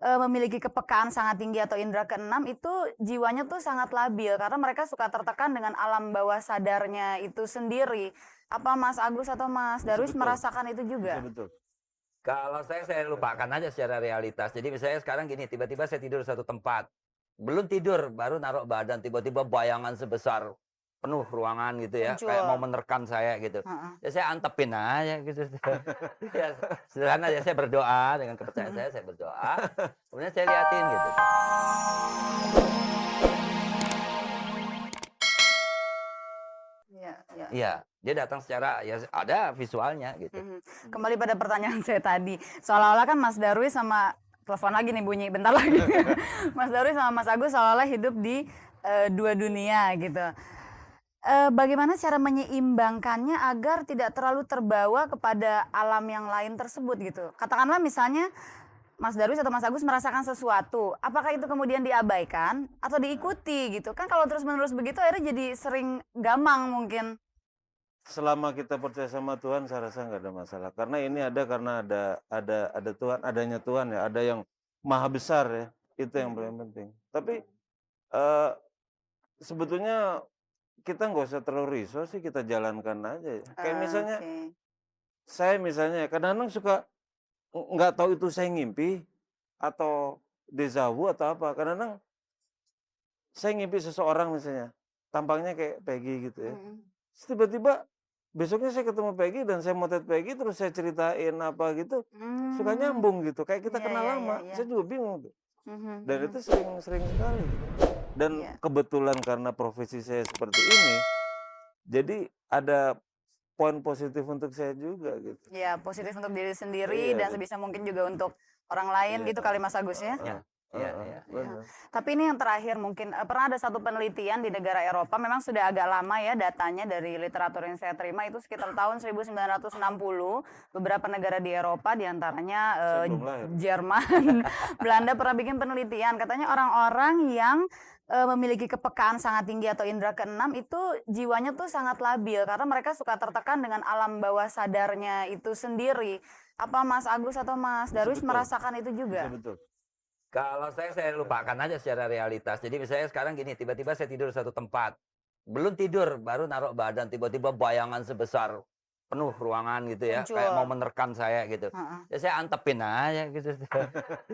memiliki kepekaan sangat tinggi atau indera keenam itu jiwanya tuh sangat labil karena mereka suka tertekan dengan alam bawah sadarnya itu sendiri. Apa Mas Agus atau Mas Bisa Darwis betul. merasakan itu Bisa juga? betul. Kalau saya lupakan aja secara realitas. Jadi misalnya sekarang gini, tiba-tiba saya tidur di satu tempat. Belum tidur, baru naruh badan, tiba-tiba bayangan sebesar penuh ruangan gitu ya, kayak mau Muncul. menerkam saya gitu. Heeh. Ya saya antepin aja gitu. Ya, sederhana ya, saya berdoa dengan kepercayaan saya berdoa. Kemudian saya liatin gitu. Iya, iya. Iya, dia datang secara ya ada visualnya gitu. Kembali pada pertanyaan saya tadi, seolah-olah kan Mas Darwis sama telepon lagi nih bunyi, bentar lagi. Mas Darwis sama Mas Agus seolah-olah hidup di dua dunia gitu. Bagaimana cara menyeimbangkannya agar tidak terlalu terbawa kepada alam yang lain tersebut gitu? Katakanlah misalnya Mas Darwis atau Mas Agus merasakan sesuatu, apakah itu kemudian diabaikan atau diikuti gitu? Kan kalau terus-menerus begitu akhirnya jadi sering gamang mungkin. Selama kita percaya sama Tuhan, saya rasa nggak ada masalah. Karena ini ada karena ada Tuhan, adanya Tuhan ya, ada yang maha besar ya, itu yang paling penting. Tapi sebetulnya kita nggak usah terlalu risau sih, kita jalankan aja. Kayak misalnya Oke. saya misalnya kadang-kadang suka nggak tahu itu saya ngimpi atau deja vu atau apa. Kadang-kadang saya ngimpi seseorang misalnya, tampangnya kayak Peggy gitu ya. Terus tiba-tiba besoknya saya ketemu Peggy dan saya motret Peggy terus saya ceritain apa gitu, suka nyambung gitu, kayak kita Iya, kenal iya, lama. iya, iya. Saya juga bingung tuh. Mhm, Dan mhm. itu sering sekali gitu. Dan Iya. kebetulan karena profesi saya seperti ini, jadi ada poin positif untuk saya juga gitu. Ya, positif untuk diri sendiri Iya, dan betul. sebisa mungkin juga untuk orang lain Iya, gitu kali Mas Agus ya. Ya, iya, iya, iya. benar. Tapi ini yang terakhir mungkin pernah ada satu penelitian di negara Eropa, memang sudah agak lama ya datanya dari literatur yang saya terima itu sekitar tahun 1960. Beberapa negara di Eropa diantaranya Saya belum lahir. Jerman, Belanda pernah bikin penelitian. Katanya orang-orang yang memiliki kepekaan sangat tinggi atau indera keenam itu jiwanya tuh sangat labil karena mereka suka tertekan dengan alam bawah sadarnya itu sendiri. Apa Mas Agus atau Mas Bisa Darwis betul. merasakan itu Bisa juga? betul. Kalau saya lupakan aja secara realitas. Jadi misalnya sekarang gini, tiba-tiba saya tidur di satu tempat. Belum tidur, baru naruh badan, tiba-tiba bayangan sebesar penuh ruangan gitu ya, kayak mau Muncul. menerkam saya gitu. Heeh. Ya saya antepin aja gitu.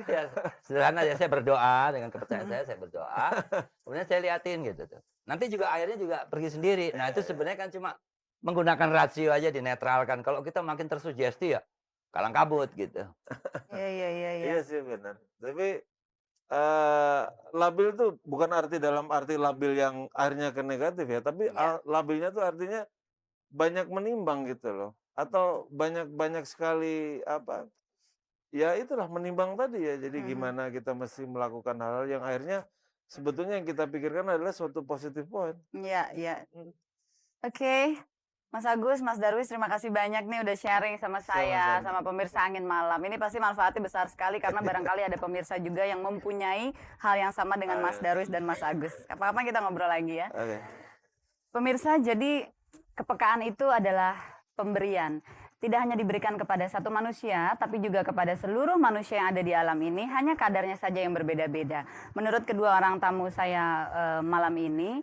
Ya, sederhana ya, saya berdoa dengan kepercayaan saya berdoa. Kemudian saya liatin gitu tuh. Nanti juga akhirnya juga pergi sendiri. Nah itu sebenarnya kan cuma menggunakan rasio aja dinetralkan. Kalau kita makin tersugesti ya kalang kabut gitu. Iya, iya, iya, iya. Iya sih benar. Tapi labil itu bukan dalam arti labil yang akhirnya ke negatif ya, tapi Iya. labilnya tuh artinya banyak menimbang gitu loh. Atau banyak sekali apa, ya itulah menimbang tadi ya. Jadi gimana kita mesti melakukan hal-hal yang akhirnya sebetulnya yang kita pikirkan adalah suatu positif point. Iya, iya. Mhm. Oke, Mas Agus, Mas Darwis, terima kasih banyak nih udah sharing sama saya, Sama-sama. sama pemirsa Angin Malam. Ini pasti manfaatnya besar sekali karena barangkali ada pemirsa juga yang mempunyai hal yang sama dengan Mas Darwis dan Mas Agus. Kapan-kapan kita ngobrol lagi ya. Oke. Pemirsa, jadi kepekaan itu adalah pemberian. Tidak hanya diberikan kepada satu manusia, tapi juga kepada seluruh manusia yang ada di alam ini, hanya kadarnya saja yang berbeda-beda. Menurut kedua orang tamu saya malam ini,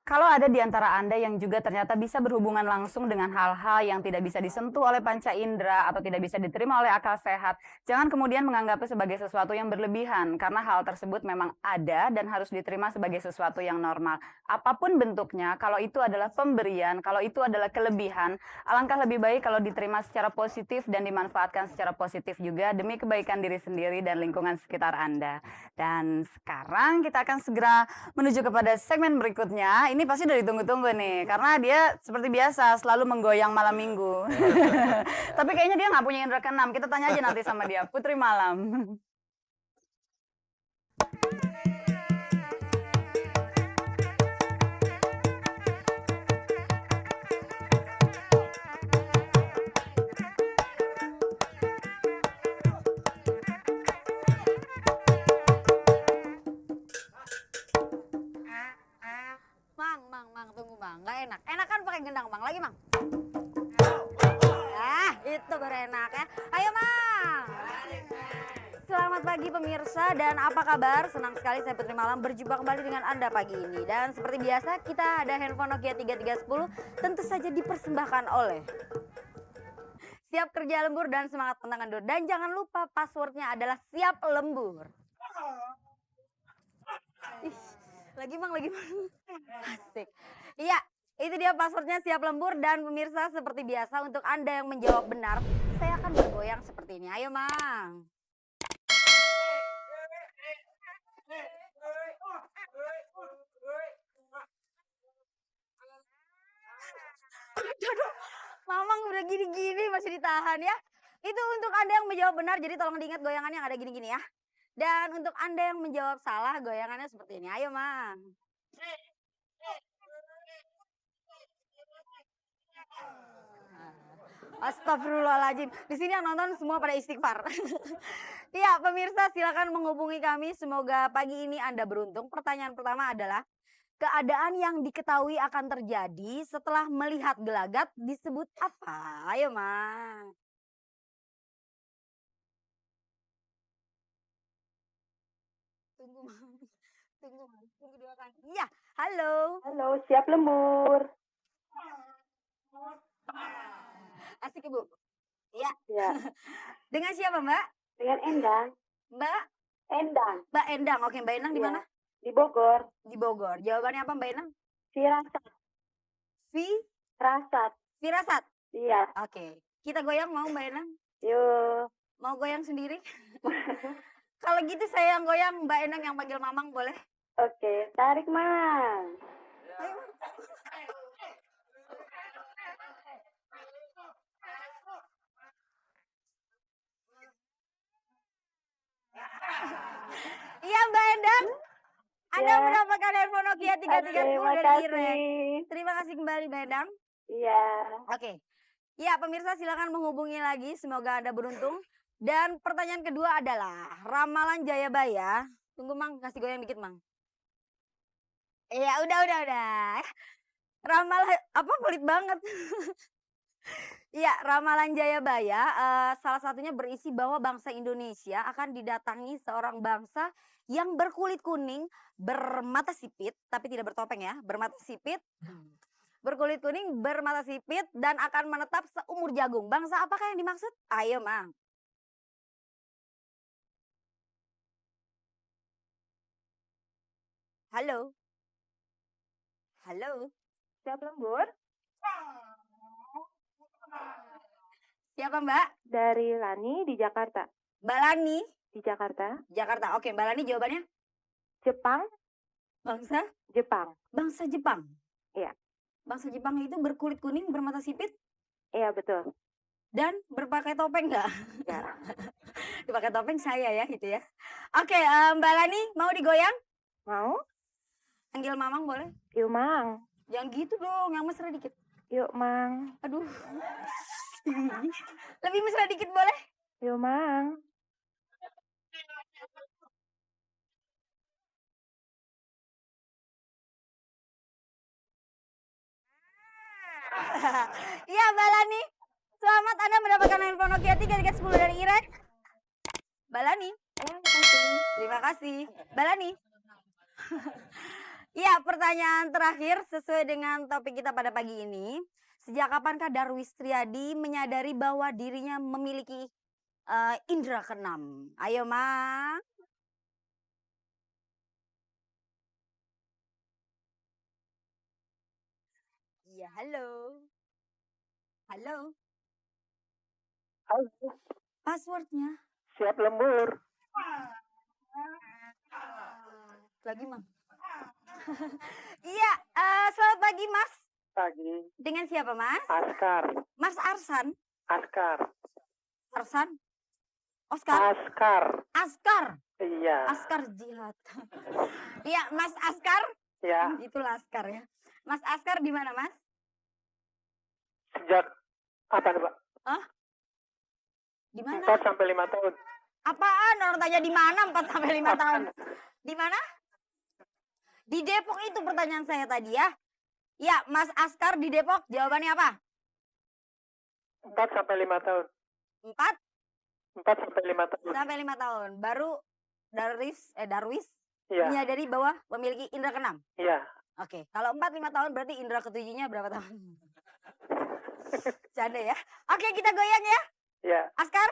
kalau ada di antara Anda yang juga ternyata bisa berhubungan langsung dengan hal-hal yang tidak bisa disentuh oleh panca indera atau tidak bisa diterima oleh akal sehat, jangan kemudian menganggapnya sebagai sesuatu yang berlebihan, karena hal tersebut memang ada dan harus diterima sebagai sesuatu yang normal. Apapun bentuknya, kalau itu adalah pemberian, kalau itu adalah kelebihan, alangkah lebih baik kalau diterima secara positif dan dimanfaatkan secara positif juga demi kebaikan diri sendiri dan lingkungan sekitar Anda. Dan sekarang kita akan segera menuju kepada segmen berikutnya. Ini pasti udah ditunggu-tunggu nih, karena dia seperti biasa selalu menggoyang malam minggu. Tapi kayaknya dia nggak punya indera keenam. Kita tanya aja nanti sama dia. Putri Malam. Mang, tunggu Mang, nggak enak. Enak kan pakai gendang Mang, lagi Mang. Itu baru enak ya. Ayo Mang. Selamat pagi. pagi pemirsa dan apa kabar? Senang sekali saya Putri Malam berjumpa kembali dengan Anda pagi ini. Dan seperti biasa kita ada handphone Nokia 3310 tentu saja dipersembahkan oleh Siap Kerja Lembur dan Semangat Pantang Kendur. Dan jangan lupa passwordnya adalah Siap Lembur. Ih, lagi Mang. Asik. Iya, itu dia passwordnya Siap Lembur. Dan pemirsa seperti biasa untuk Anda yang menjawab benar, saya akan bergoyang seperti ini. Ayo Mang. Aduh, Mamang udah gini-gini masih ditahan ya. Itu untuk Anda yang menjawab benar, jadi tolong diingat goyangannya yang ada gini-gini ya. Dan untuk Anda yang menjawab salah, goyangannya seperti ini. Ayo, Mang. Astagfirullahaladzim. Di sini yang nonton semua pada istighfar. Iya, pemirsa silakan menghubungi kami. Semoga pagi ini Anda beruntung. Pertanyaan pertama adalah, keadaan yang diketahui akan terjadi setelah melihat gelagat disebut apa? Ayo, Mang. Tunggu, Mang. Tunggu, Mang. Tunggu 2 kali. Iya, halo. Halo, siap lembur. Asik, Ibu. Iya. Ya, Dengan siapa, Mbak? dengan Endang. Mbak Endang, Endang. Oke, Mbak Endang di Iya. mana? di Bogor. Di Bogor. Jawabannya apa, Mbak Endang? Firasat, Vi- Firasat. Firasat. Iya, Oke. Kita goyang mau, Mbak Endang? yuk. Mau goyang sendiri? Kalau gitu saya yang goyang, Mbak Endang yang panggil Mamang boleh? Oke, tarik Mang. Ayo. Iya, Mbak Endang. Anda Ya. mendapatkan handphone Nokia 3310 Terima dari Irek. kasih. Terima kasih kembali, Mbak Endang. Iya. Oke. Ya, pemirsa silakan menghubungi lagi. Semoga Anda beruntung. Dan pertanyaan kedua adalah ramalan Jayabaya. Tunggu, Mang, kasih goyang dikit, Mang. Iya, udah. Ramalan apa pelit banget. Iya, ramalan Jayabaya salah satunya berisi bahwa bangsa Indonesia akan didatangi seorang bangsa yang berkulit kuning, bermata sipit, tapi tidak bertopeng ya, bermata sipit, berkulit kuning, bermata sipit, dan akan menetap seumur jagung. Bangsa apakah yang dimaksud? Ayo, Mang. Halo. Halo. Siap lembur Siapa, Mbak? dari Lani di Jakarta. Mbak Lani, Di Jakarta. Jakarta. Oke, Mbak Lani jawabannya Jepang, bangsa Jepang. bangsa Jepang. Iya. Bangsa Jepang itu berkulit kuning, bermata sipit, Iya, betul. dan berpakai topeng nggak? Ya. Dipakai topeng saya ya gitu ya. Oke, Mbak Lani mau digoyang? Mau? Panggil Mamang boleh? Yuk, Mang. Jangan gitu dong, yang mesra dikit. Yuk, Mang. Aduh. Lebih mesra dikit boleh? Yuk, Mang. Iya, Mbak Lani. Selamat Anda mendapatkan handphone Nokia 3310 dari Irek. Mbak Lani. Terima kasih. Mbak Lani. Iya, pertanyaan terakhir sesuai dengan topik kita pada pagi ini. Sejak kapankah Darwis Triadi menyadari bahwa dirinya memiliki indera keenam? Ayo, Mang. Iya, halo. Halo. Halo, Passwordnya siap lembur. lagi, Mang. Iya, selamat pagi, Mas. Pagi. Dengan siapa, Mas? Askar. Mas Arsan. Askar. Arsan. Oscar. Askar. Askar. Iya. Askar Jihad. Iya, Mas Askar. Ya, Itulah Askar ya. Mas Askar di mana, Mas? sejak apa nih, Pak? Di mana? 4 sampai 5 tahun. Apaan? Orang tanya di mana 4 sampai 5 tahun. Di mana? Di Depok itu pertanyaan saya tadi ya. Ya, Mas Askar di Depok. Jawabannya apa? 4 sampai 5 tahun. 4 4 sampai 5 tahun. Sampai 5 tahun. Baru Darwis Iya, menyadari bahwa memiliki indera keenam. iya. Oke, kalau 4-5 tahun berarti indera ketujuhnya berapa tahun? Canda ya. Oke, kita goyang ya. Iya. Askar.